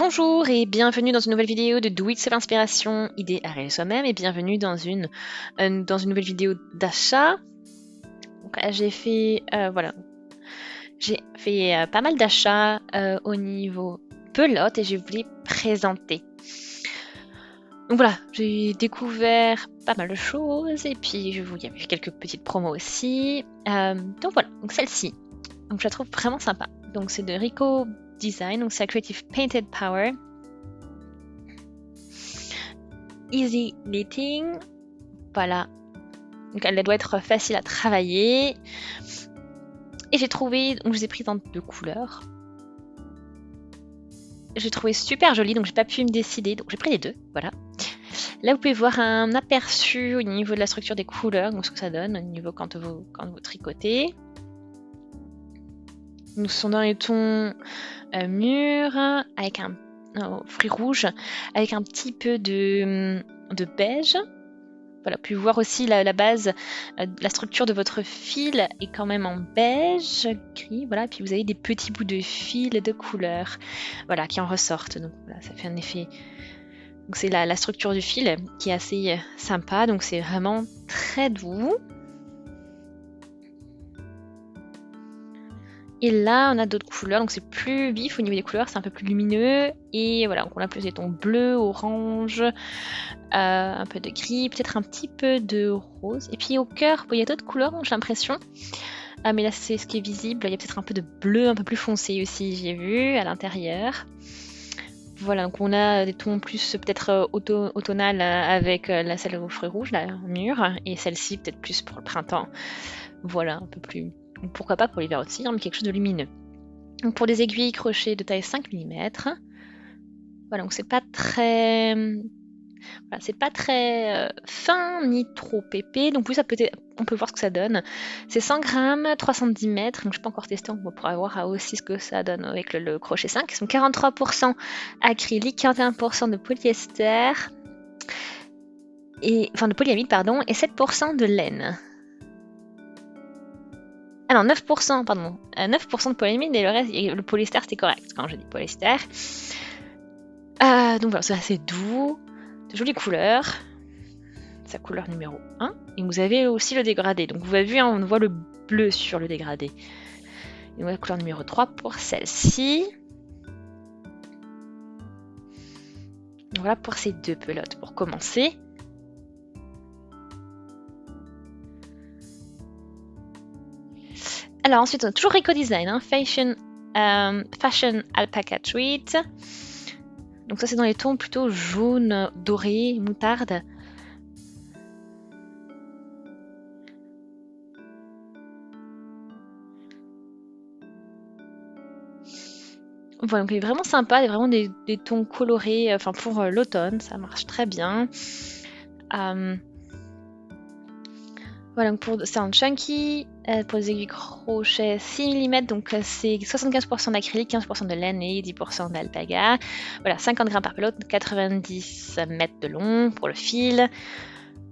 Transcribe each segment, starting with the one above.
Bonjour et bienvenue dans une nouvelle vidéo de Do It Self Inspiration, idée à réaliser soi-même, et bienvenue dans une nouvelle vidéo d'achat. J'ai fait pas mal d'achats au niveau pelote et je voulais présenter. Donc voilà, j'ai découvert pas mal de choses et puis il y avait quelques petites promos aussi. Donc voilà, donc celle-ci, donc je la trouve vraiment sympa. Donc c'est de Rico Design, donc c'est la Creative Painted Power. Easy Knitting, voilà. Donc elle doit être facile à travailler. Et j'ai trouvé, donc je les ai prises dans 2 couleurs. J'ai trouvé super jolie, donc j'ai pas pu me décider, donc j'ai pris les 2, voilà. Là vous pouvez voir un aperçu au niveau de la structure des couleurs, donc ce que ça donne au niveau quand vous tricotez. Nous sommes dans les tons mûrs, avec un fruit rouge, avec un petit peu de beige. Voilà, puis voir aussi la base, la structure de votre fil est quand même en beige, gris, voilà. Puis vous avez des petits bouts de fil de couleur, voilà, qui en ressortent. Donc voilà, ça fait un effet. Donc c'est la structure du fil qui est assez sympa. Donc c'est vraiment très doux. Et là, on a d'autres couleurs, donc c'est plus vif au niveau des couleurs, c'est un peu plus lumineux. Et voilà, donc on a plus des tons bleus, orange, un peu de gris, peut-être un petit peu de rose. Et puis au cœur, il y a d'autres couleurs, j'ai l'impression. Mais là, c'est ce qui est visible. Il y a peut-être un peu de bleu, un peu plus foncé aussi, j'ai vu, à l'intérieur. Voilà, donc on a des tons plus peut-être automnal avec celle aux fruits rouges, la mûre, et celle-ci peut-être plus pour le printemps. Voilà, un peu plus... Pourquoi pas pour l'hiver aussi, mais quelque chose de lumineux. Donc pour des aiguilles crochet de taille 5 mm. Voilà, donc c'est pas très... Voilà, c'est pas très fin ni trop épais, donc ça on peut voir ce que ça donne. C'est 100 grammes, 310 mètres, donc je n'ai pas encore testé, on pourra voir aussi ce que ça donne avec le crochet 5. Ils sont 43% acrylique, 41% de polyester, de polyamide, pardon, et 7% de laine. Ah non, 9%, pardon. 9% de polyamide et le reste, le polyester, c'était correct quand je dis polyester. Donc voilà, c'est assez doux, de jolies couleurs. Sa couleur numéro 1. Et vous avez aussi le dégradé. Donc vous avez vu, on voit le bleu sur le dégradé. Et la couleur numéro 3 pour celle-ci. Voilà pour ces 2 pelotes pour commencer. Alors ensuite, on a toujours Rico Design, hein, Fashion Alpaca Treat. Donc ça c'est dans les tons plutôt jaune, doré, moutarde. Voilà, donc il est vraiment sympa, il y a vraiment des tons colorés, pour l'automne, ça marche très bien. Voilà, donc c'est un chunky, pour les aiguilles crochet 6 mm, donc c'est 75% d'acrylique, 15% de laine et 10% d'alpaga. Voilà, 50 grammes par pelote, 90 mètres de long pour le fil.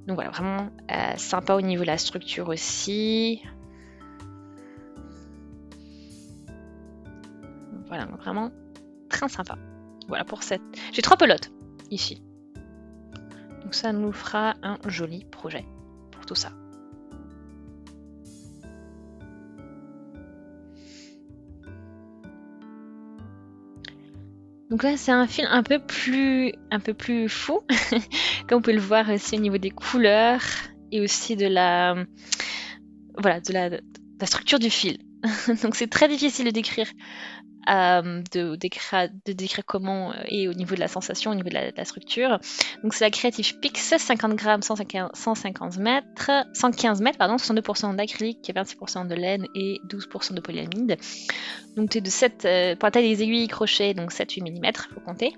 Donc voilà, vraiment sympa au niveau de la structure aussi. Voilà, donc vraiment très sympa. Voilà pour cette... J'ai 3 pelotes ici. Donc ça nous fera un joli projet pour tout ça. Donc là, c'est un fil un peu plus fou, comme vous pouvez le voir aussi au niveau des couleurs et aussi de la structure du fil. Donc c'est très difficile de décrire, comment et au niveau de la sensation, au niveau de la structure. Donc c'est la Creative Pix, 50 grammes, 115 mètres, 62% d'acrylique, 26% de laine et 12% de polyamide. Donc c'est de 7, pour la taille des aiguilles crochet, donc 7-8 mm, il faut compter.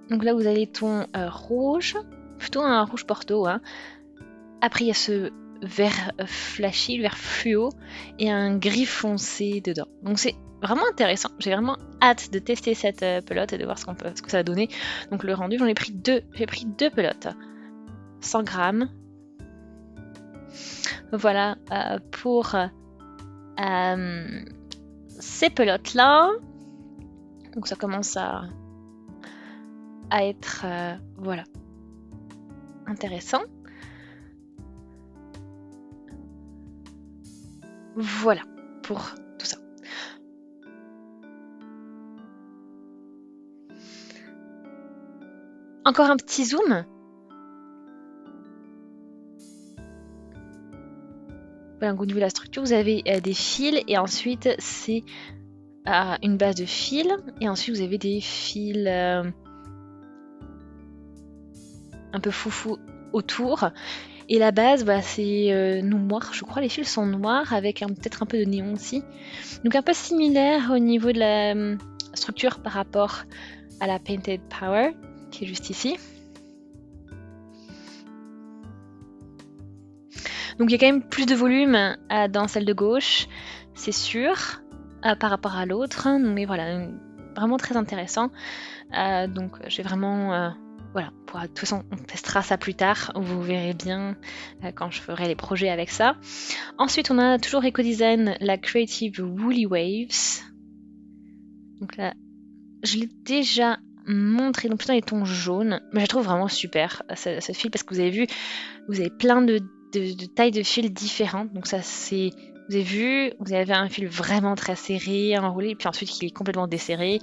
Donc là vous avez les tons rouge, plutôt un rouge porto, hein. Après il y a ce vert flashy, le vert fluo, et un gris foncé dedans. Donc c'est vraiment intéressant. J'ai vraiment hâte de tester cette pelote et de voir ce que ça va donner. Donc le rendu, j'ai pris 2 pelotes. 100 grammes. Voilà, pour ces pelotes-là. Donc ça commence à être voilà, intéressant. Voilà pour tout ça. Encore un petit zoom. Voilà, au niveau de la structure, vous avez des fils et ensuite c'est une base de fils et ensuite vous avez des fils un peu foufou autour. Et la base, bah, c'est noir, je crois les fils sont noirs avec peut-être un peu de néon aussi. Donc un peu similaire au niveau de la structure par rapport à la Painted Power qui est juste ici. Donc il y a quand même plus de volume dans celle de gauche, c'est sûr, par rapport à l'autre. Mais voilà, vraiment très intéressant. Donc j'ai vraiment... voilà, de toute façon on testera ça plus tard, vous verrez bien quand je ferai les projets avec ça. Ensuite on a toujours EcoDesign, la Creative Woolly Waves. Donc là, je l'ai déjà montré, donc plutôt dans les tons jaunes, mais je la trouve vraiment super ce fil parce que vous avez vu, vous avez plein de tailles de fils différentes. Donc ça c'est, vous avez vu, vous avez un fil vraiment très serré, enroulé, puis ensuite qui est complètement desserré.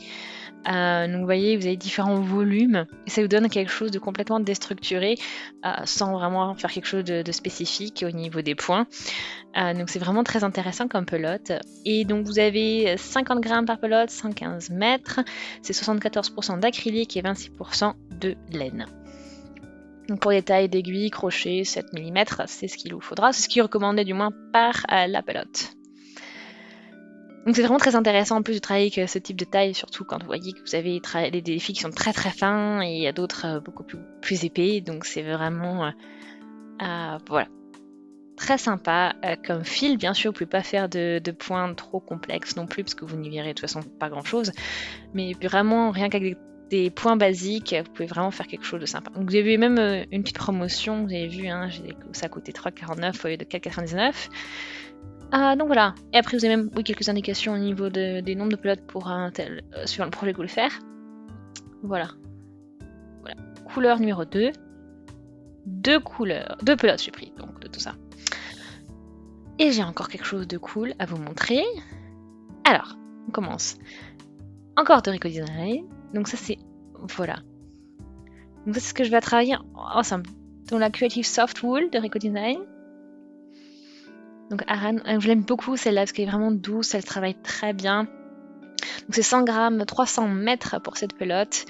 Donc vous voyez, vous avez différents volumes et ça vous donne quelque chose de complètement déstructuré sans vraiment faire quelque chose de spécifique au niveau des points. Donc c'est vraiment très intéressant comme pelote. Et donc vous avez 50 grammes par pelote, 115 mètres, c'est 74% d'acrylique et 26% de laine. Donc pour les tailles d'aiguilles, crochets, 7 mm, c'est ce qu'il vous faudra, c'est ce qui est recommandé du moins par la pelote. Donc c'est vraiment très intéressant en plus de travailler avec ce type de taille, surtout quand vous voyez que vous avez des fils qui sont très très fins et il y a d'autres beaucoup plus épais, donc c'est vraiment voilà, très sympa comme fil. Bien sûr, vous ne pouvez pas faire de points trop complexes non plus parce que vous n'y verrez de toute façon pas grand chose, mais vraiment rien qu'avec des points basiques, vous pouvez vraiment faire quelque chose de sympa. Donc vous avez même une petite promotion, vous avez vu, hein, ça a coûté 3,49 au lieu de 4,99. Donc voilà, et après vous avez même quelques indications au niveau des nombres de pelotes pour suivant le projet que vous voulez faire. Voilà. Couleur numéro 2. Deux pelotes j'ai pris donc de tout ça. Et j'ai encore quelque chose de cool à vous montrer. Alors, on commence. Encore de EcoDesign. Donc ça c'est... Voilà. Donc ça c'est ce que je vais travailler ensemble. Donc la Creative Soft Wool de EcoDesign. Donc Aran, je l'aime beaucoup celle-là parce qu'elle est vraiment douce, elle travaille très bien. Donc c'est 100 grammes, 300 mètres pour cette pelote.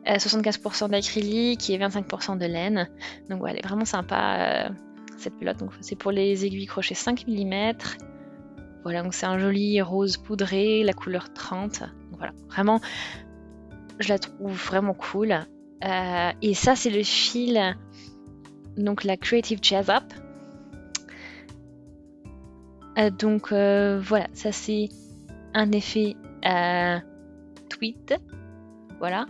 75% d'acrylique et 25% de laine. Donc ouais, elle est vraiment sympa cette pelote. Donc c'est pour les aiguilles crochet 5 mm. Voilà, donc c'est un joli rose poudré, la couleur 30. Donc voilà, vraiment, je la trouve vraiment cool. Et ça c'est le fil, donc la Creative Jazz Up. Donc voilà, ça c'est un effet tweed. Voilà.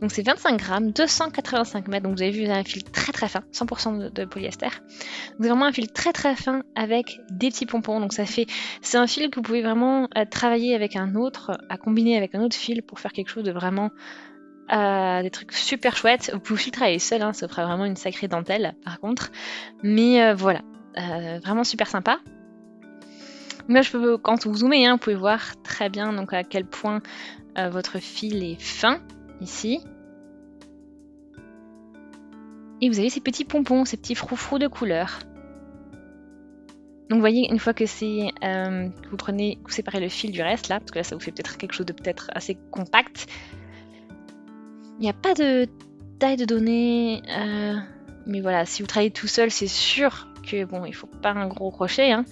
Donc c'est 25 grammes, 285 mètres, donc vous avez vu, vous avez un fil très très fin, 100% de polyester. Donc c'est vraiment un fil très très fin avec des petits pompons, donc c'est un fil que vous pouvez vraiment travailler avec un autre, à combiner avec un autre fil pour faire quelque chose de vraiment, des trucs super chouettes. Vous pouvez aussi le travailler seul, hein, ça fera vraiment une sacrée dentelle par contre, mais voilà, vraiment super sympa. Là, quand vous zoomez, hein, vous pouvez voir très bien donc à quel point votre fil est fin ici. Et vous avez ces petits pompons, ces petits froufrous de couleurs. Donc vous voyez, une fois que c'est vous séparez le fil du reste là, parce que là ça vous fait peut-être quelque chose de peut-être assez compact. Il n'y a pas de taille de données, mais voilà, si vous travaillez tout seul, c'est sûr que bon, il faut pas un gros crochet, hein,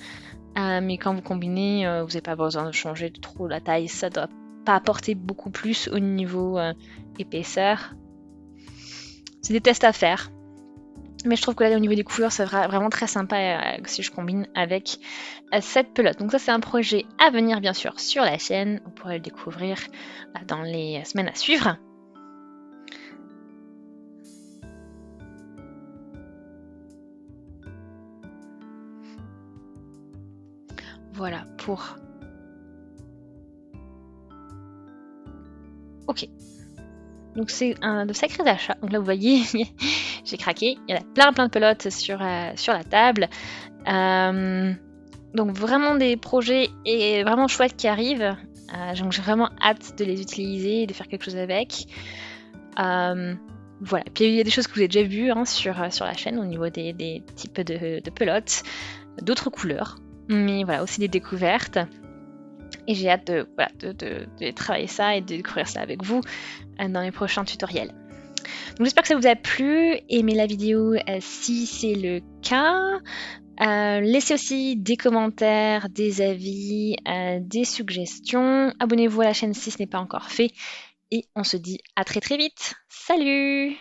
mais quand vous combinez, vous n'avez pas besoin de changer trop la taille, ça doit pas apporter beaucoup plus au niveau épaisseur. C'est des tests à faire. Mais je trouve que là, au niveau des couleurs, c'est vraiment très sympa si je combine avec cette pelote. Donc ça, c'est un projet à venir, bien sûr, sur la chaîne. Vous pourrez le découvrir dans les semaines à suivre. Voilà pour... Ok. Donc c'est un de sacrés achats. Donc là vous voyez, j'ai craqué. Il y a plein de pelotes sur la table. Donc vraiment des projets et vraiment chouettes qui arrivent. Donc j'ai vraiment hâte de les utiliser et de faire quelque chose avec. Voilà. Puis il y a des choses que vous avez déjà vues sur la chaîne au niveau des types de pelotes, d'autres couleurs. Mais voilà, aussi des découvertes. Et j'ai hâte de travailler ça et de découvrir ça avec vous dans les prochains tutoriels. Donc j'espère que ça vous a plu. Aimez la vidéo si c'est le cas. Laissez aussi des commentaires, des avis, des suggestions. Abonnez-vous à la chaîne si ce n'est pas encore fait. Et on se dit à très vite. Salut!